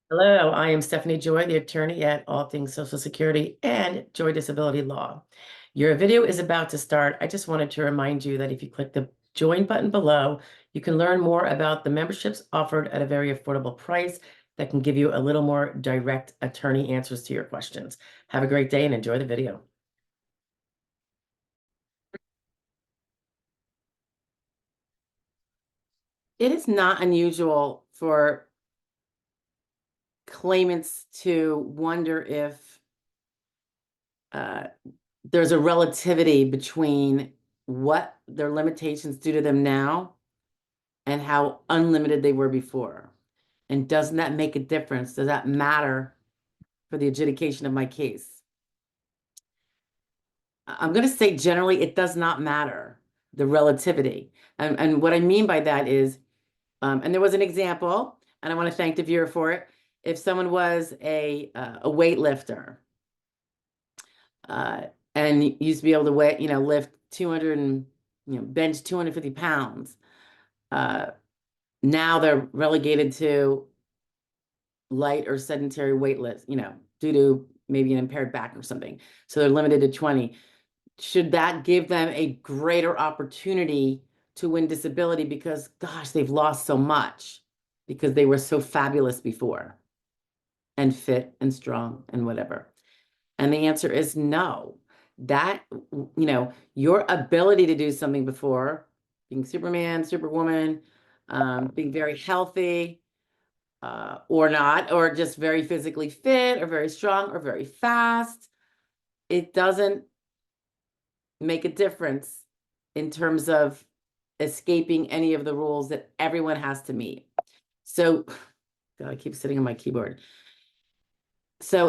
Hello, I am Stephanie Joy, the attorney at All Things Social Security and Joy Disability Law. Your video is about to start. I just wanted to remind you that if you click the join button below, you can learn more about the memberships offered at a very affordable price that can give you a little more direct attorney answers to your questions. Have a great day and enjoy the video. It is not unusual for claimants to wonder if there's a relativity between what their limitations do to them now and how unlimited they were before. And doesn't that make a difference? Does that matter for the adjudication of my case? I'm going to say generally it does not matter, the relativity. And what I mean by that is, and there was an example, and I want to thank the viewer for it. If someone was a weightlifter, uh, and used to be able to lift 200 and, bench 250 pounds. Now they're relegated to light or sedentary weightlifts, due to maybe an impaired back or something. So they're limited to 20. Should that give them a greater opportunity to win disability because, gosh, they've lost so much because they were so fabulous before and fit and strong and whatever? And the answer is no. That, your ability to do something before, being Superman, Superwoman, being very healthy, or not, or just very physically fit, or very strong, or very fast, it doesn't make a difference in terms of escaping any of the rules that everyone has to meet. So, God, I keep sitting on my keyboard. So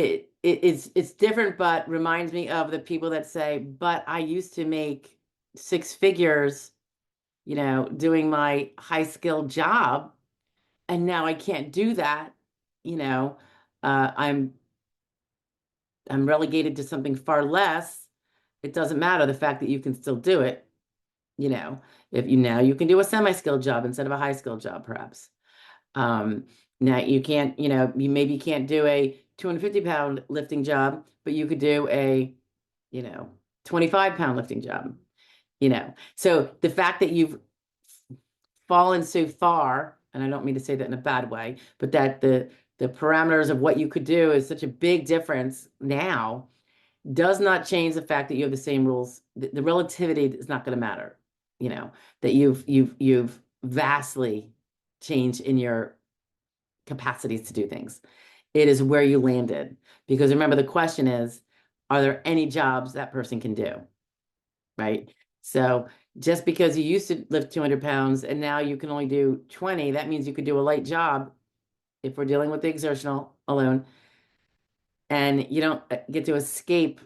it's different, but reminds me of the people that say, but I used to make six figures, doing my high skilled job, and now I can't do that. You know, uh, I'm I'm relegated to something far less. It doesn't matter the fact that you can still do it. You know, if you now you can do a semi-skilled job instead of a high skilled job, perhaps. Um, Now you can't, you maybe can't do a 250-pound lifting job, but you could do a, 25-pound lifting job, So the fact that you've fallen so far, and I don't mean to say that in a bad way, but that the parameters of what you could do is such a big difference now does not change the fact that you have the same rules. The relativity is not going to matter, that you've vastly changed in your capacities to do things. It is where you landed. Because remember, the question is, are there any jobs that person can do? Right? So just because you used to lift 200 pounds and now you can only do 20, that means you could do a light job if we're dealing with the exertional alone. And you don't get to escape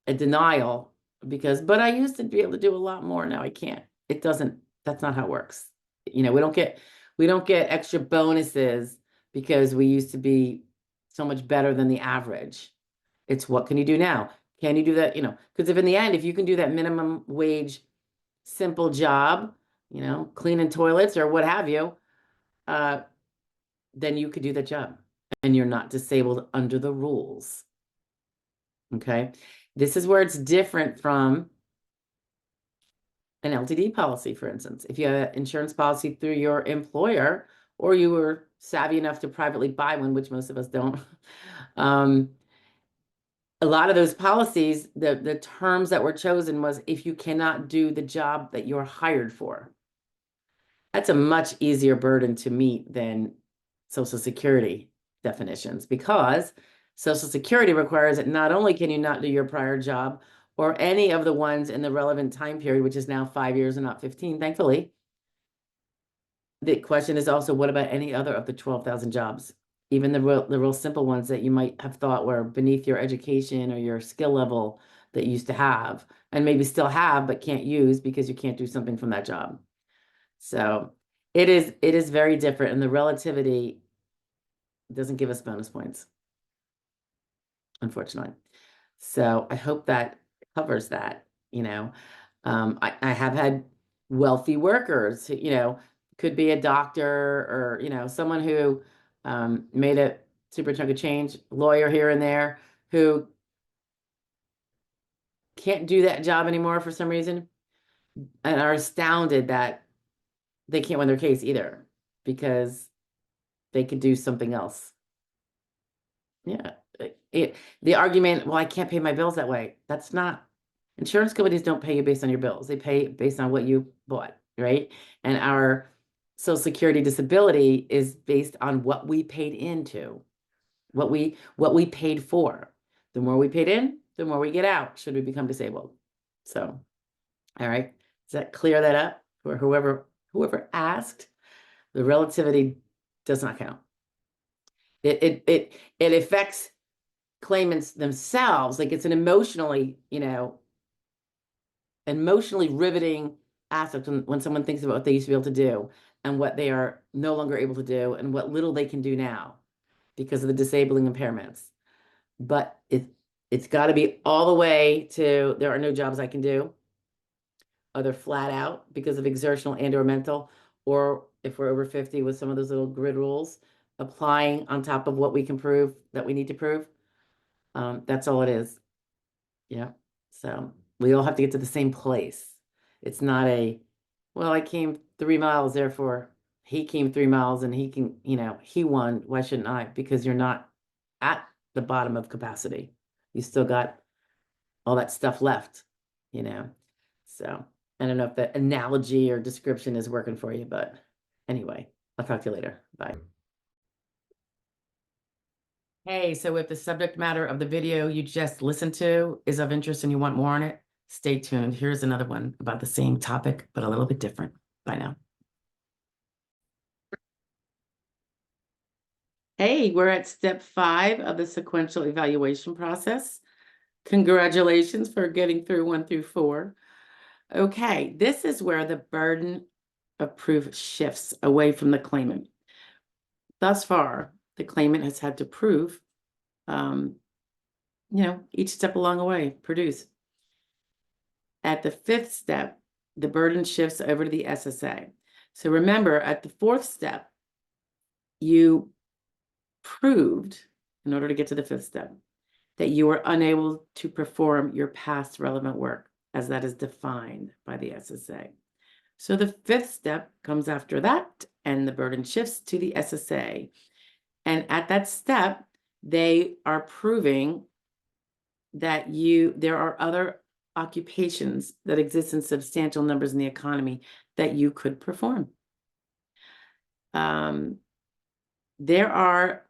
a denial because, but I used to be able to do a lot more. Now I can't. It doesn't, that's not how it works. We don't get extra bonuses because we used to be so much better than the average. It's what can you do now? Can you do that? Because if in the end, if you can do that minimum wage, simple job, cleaning toilets or what have you, uh, then you could do that job and you're not disabled under the rules. Okay. This is where it's different from an LTD policy, for instance. If you have an insurance policy through your employer, or you were savvy enough to privately buy one, which most of us don't, a lot of those policies, the terms that were chosen was if you cannot do the job that you're hired for. That's a much easier burden to meet than Social Security definitions because Social Security requires that not only can you not do your prior job or any of the ones in the relevant time period, which is now 5 years and not 15, thankfully. The question is also, what about any other of the 12,000 jobs? Even the real simple ones that you might have thought were beneath your education or your skill level that you used to have, and maybe still have, but can't use because you can't do something from that job. So it is very different, and the relativity doesn't give us bonus points, unfortunately. So I hope that covers that. I have had wealthy workers, could be a doctor or, someone who made a super chunk of change, lawyer here and there, who can't do that job anymore for some reason and are astounded that they can't win their case either because they could do something else. Yeah. The argument, well, I can't pay my bills that way. That's not, insurance companies don't pay you based on your bills. They pay based on what you bought, right? And our Social Security disability is based on what we paid into, what we paid for. The more we paid in, the more we get out should we become disabled. So, all right. Does that clear that up for whoever asked? The relativity does not count. It affects claimants themselves. Like it's an emotionally riveting aspect when someone thinks about what they used to be able to do and what they are no longer able to do and what little they can do now because of the disabling impairments. But it's got to be all the way to there are no jobs I can do, either flat out because of exertional and or mental, or if we're over 50 with some of those little grid rules, applying on top of what we can prove that we need to prove. That's all it is. Yeah. So we all have to get to the same place. It's not well, I came 3 miles, therefore he came 3 miles and he can, he won. Why shouldn't I? Because you're not at the bottom of capacity. You still got all that stuff left, So I don't know if the analogy or description is working for you, but anyway, I'll talk to you later. Bye. Hey, so if the subject matter of the video you just listened to is of interest and you want more on it, stay tuned. Here's another one about the same topic, but a little bit different. Bye now. Hey, we're at step 5 of the sequential evaluation process. Congratulations for getting through 1 through 4. Okay, this is where the burden of proof shifts away from the claimant. Thus far, the claimant has had to prove, each step along the way, produce. At the 5th step, the burden shifts over to the SSA. So remember, at the 4th step, you proved, in order to get to the 5th step, that you were unable to perform your past relevant work, as that is defined by the SSA. So the 5th step comes after that, and the burden shifts to the SSA. And at that step, they are proving that there are other occupations that exist in substantial numbers in the economy that you could perform. There are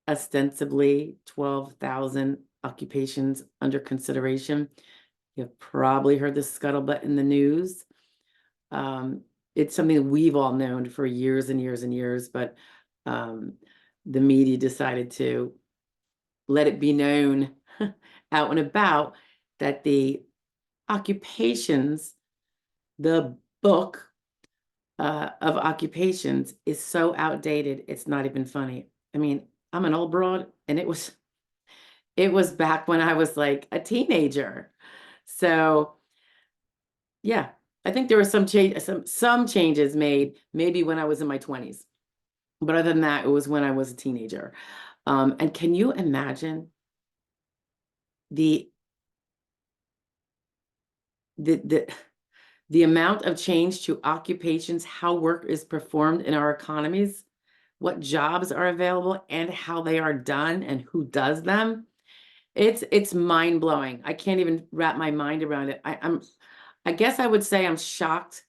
ostensibly 12,000 occupations under consideration. You've probably heard the scuttlebutt in the news. It's something we've all known for years and years and years, but the media decided to let it be known out and about that the occupations, the book of occupations is so outdated, it's not even funny. I mean, I'm an old broad, and it was back when I was like a teenager. So yeah, I think there were some changes made maybe when I was in my 20s. But other than that, it was when I was a teenager. And can you imagine the amount of change to occupations, how work is performed in our economies, what jobs are available and how they are done and who does them? It's mind-blowing. I can't even wrap my mind around it. I guess I would say I'm shocked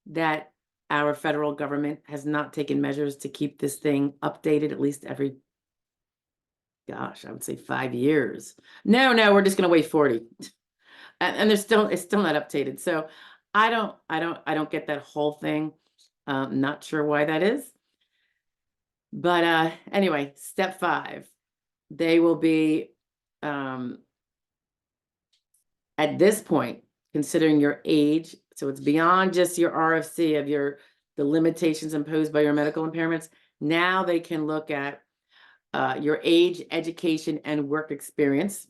that our federal government has not taken measures to keep this thing updated at least every, gosh, I would say 5 years. No, we're just going to wait 40. And it's still not updated. So I don't get that whole thing. Not sure why that is. But anyway, step 5, they will be at this point, considering your age, so it's beyond just your RFC of the limitations imposed by your medical impairments. Now they can look at your age, education, and work experience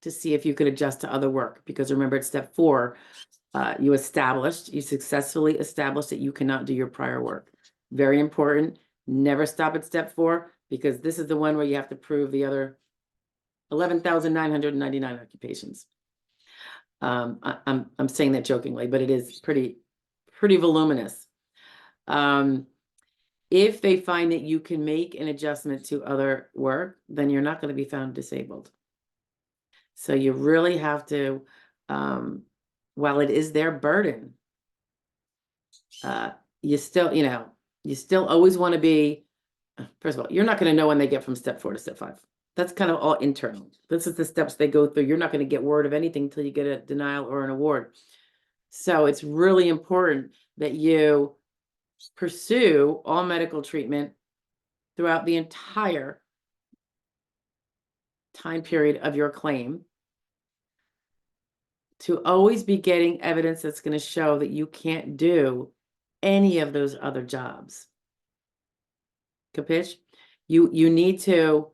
to see if you could adjust to other work. Because remember, at step 4, You successfully established that you cannot do your prior work. Very important. Never stop at step 4, because this is the one where you have to prove the other 11,999 occupations. I'm saying that jokingly, but it is pretty voluminous. If they find that you can make an adjustment to other work, then you're not going to be found disabled. So you really have to, while it is their burden, you still always want to be, first of all, you're not going to know when they get from step 4 to step 5. That's kind of all internal. This is the steps they go through. You're not going to get word of anything until you get a denial or an award. So it's really important that you pursue all medical treatment throughout the entire time period of your claim, to always be getting evidence that's going to show that you can't do any of those other jobs. Capiche? You need to,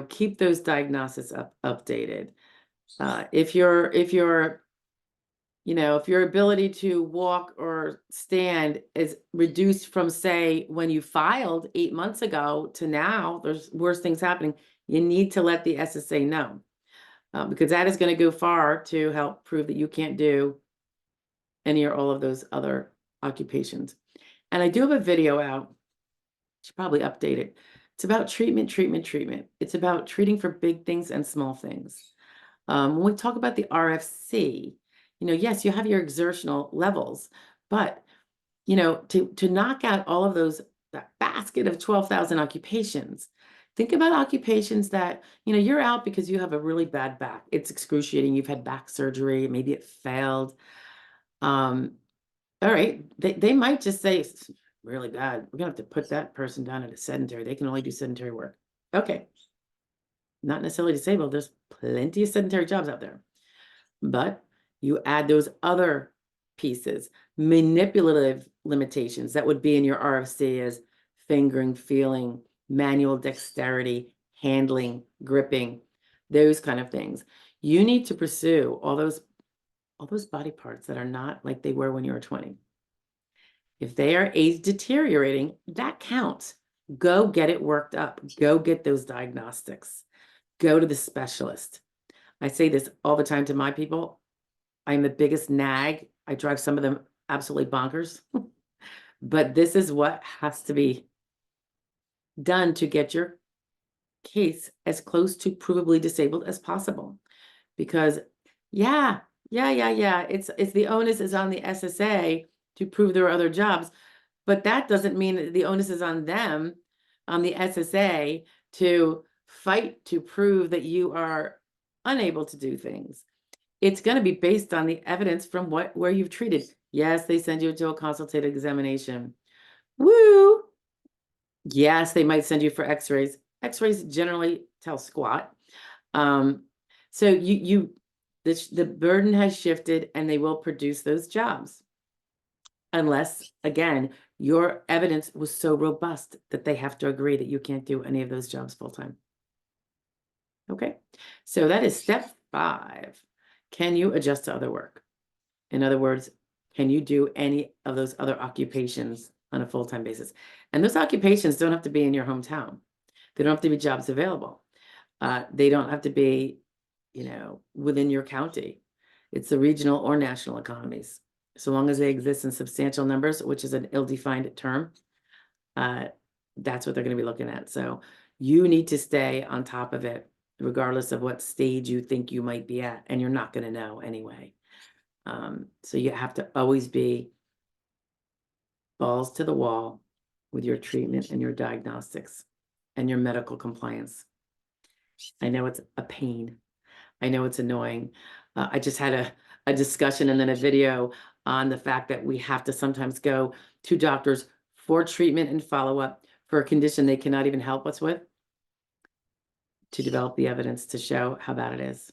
keep those diagnoses updated. If your ability to walk or stand is reduced from, say, when you filed 8 months ago to now, there's worse things happening, you need to let the SSA know, because that is going to go far to help prove that you can't do any or all of those other occupations. And I do have a video out. Should probably update it. It's about treatment. It's about treating for big things and small things. When we talk about the RFC, yes, you have your exertional levels, but, to knock out all of those, that basket of 12,000 occupations, think about occupations that, you're out because you have a really bad back. It's excruciating. You've had back surgery. Maybe it failed. All right. They might just say, it's really bad. We're going to have to put that person down at a sedentary. They can only do sedentary work. Okay. Not necessarily disabled. There's plenty of sedentary jobs out there. But you add those other pieces, manipulative limitations that would be in your RFC as fingering, feeling, manual dexterity, handling, gripping, those kind of things. You need to pursue all those body parts that are not like they were when you were 20. If they are age deteriorating, that counts. Go get it worked up. Go get those diagnostics. Go to the specialist. I say this all the time to my people. I'm the biggest nag. I drive some of them absolutely bonkers. But this is what has to be done to get your case as close to provably disabled as possible. Because it's the onus is on the SSA to prove there are other jobs, but that doesn't mean that the onus is on them, on the SSA, to fight to prove that you are unable to do things. It's going to be based on the evidence from where you've treated. Yes, they send you to a consultative examination. Woo! Yes, they might send you for x-rays. X-rays generally tell squat. So the burden has shifted, and they will produce those jobs. Unless, again, your evidence was so robust that they have to agree that you can't do any of those jobs full-time. Okay, so that is step 5. Can you adjust to other work? In other words, can you do any of those other occupations on a full-time basis? And those occupations don't have to be in your hometown. They don't have to be jobs available. They don't have to be, within your county. It's the regional or national economies. So long as they exist in substantial numbers, which is an ill-defined term, that's what they're going to be looking at. So you need to stay on top of it, regardless of what stage you think you might be at, and you're not going to know anyway. So you have to always be balls to the wall with your treatment and your diagnostics and your medical compliance. I know it's a pain. I know it's annoying. I just had a discussion and then a video on the fact that we have to sometimes go to doctors for treatment and follow-up for a condition they cannot even help us with, to develop the evidence to show how bad it is.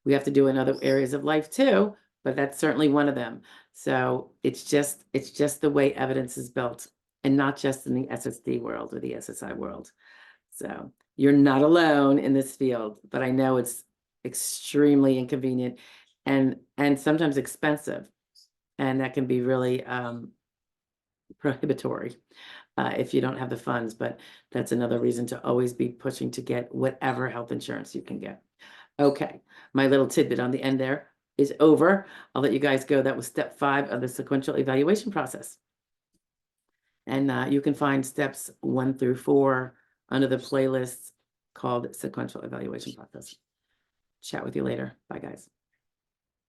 We have to do in other areas of life too, but that's certainly one of them. So it's just the way evidence is built, and not just in the SSD world or the SSI world. So you're not alone in this field, but I know it's extremely inconvenient. and sometimes expensive. And that can be really prohibitory if you don't have the funds, but that's another reason to always be pushing to get whatever health insurance you can get. Okay, my little tidbit on the end there is over. I'll let you guys go. That was step 5 of the sequential evaluation process. And you can find steps 1 through 4 under the playlist called sequential evaluation process. Chat with you later. Bye, guys.